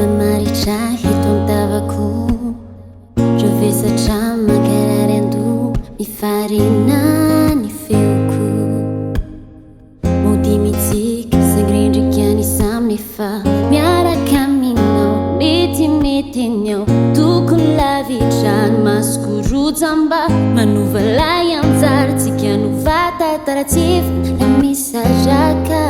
Mamaritra eto an-tavako, revesatra mankarary ando, mifarina ny feoko. Mody mitsika sangrendrika ny samy nefa miaraka aminao, metimety anao. Tokony lavitra ny masoko rojamba, manova lay anjara tsika no vatataratsiva na misaraka.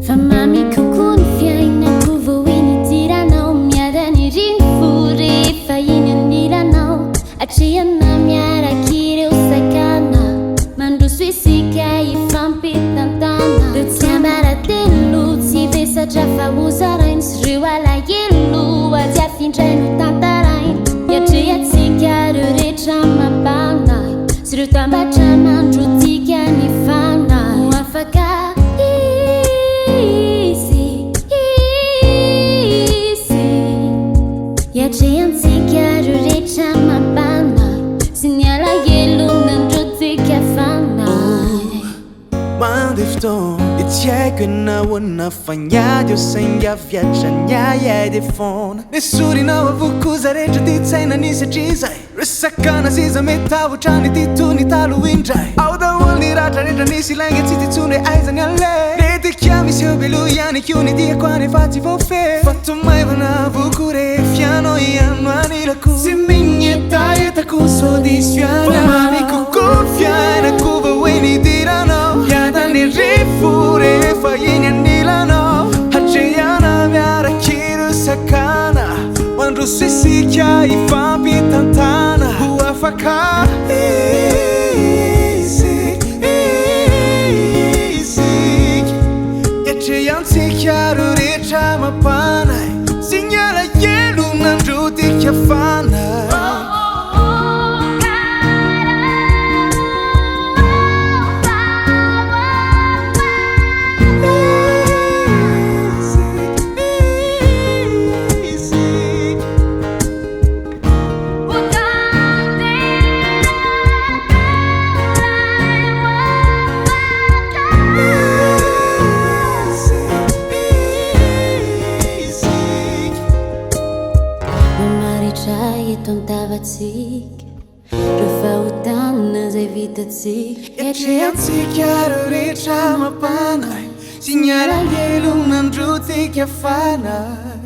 Fa mamy kokoa ny fiainako vao iny tiranao, miadany riny fo rehefa iny aniranao. Atrehana miaraka ireo sakana, mandroso isika ifampitantana. Reo tsy ambaratelo tsy vesatra fa hozarainy, sy reo alahelo azy afindray no tantarainy. Iatrehatsika reo rehetra mabana, sy reo tambatra mandrotika ny fana. Ho afaka iatrehatsika reo rehetra mabana, sy ny alahelo nandrotika fanay. Mandeha fotoana tsy haiko nahoana fa niady eo sainga viatra niaidy foana. Nesorinao avokoza rehetra ty tsaina nisy hatrizay, resakana ziza metahotrany ty tony talo indray. Ao daholo ny ratra rehetra nisy ilaigna tsy titsony aiza ny ale. Retika misy obelo ihany kio ny diako any efa tsy voafehy. Fa tomaivana avoko rehefianao ihano anilako, sy mignetaetako sodisy fiana. Fa mamy kokoa fiainako vao hoe nidiranao, iadany rifo rehefa iny anilanao. Hatrehana miaraka ireo sakana, mandroso isika ifampitantana. Ho afaka iatrehatsika reo rehetra mapana, sy ny alahelo nandrotika fanay. Eto an-tavatsika, reo fahotana zay vitatsika. Iatrehatsika reo rehetra mapana, sy ny alahelo nandrotika fanay.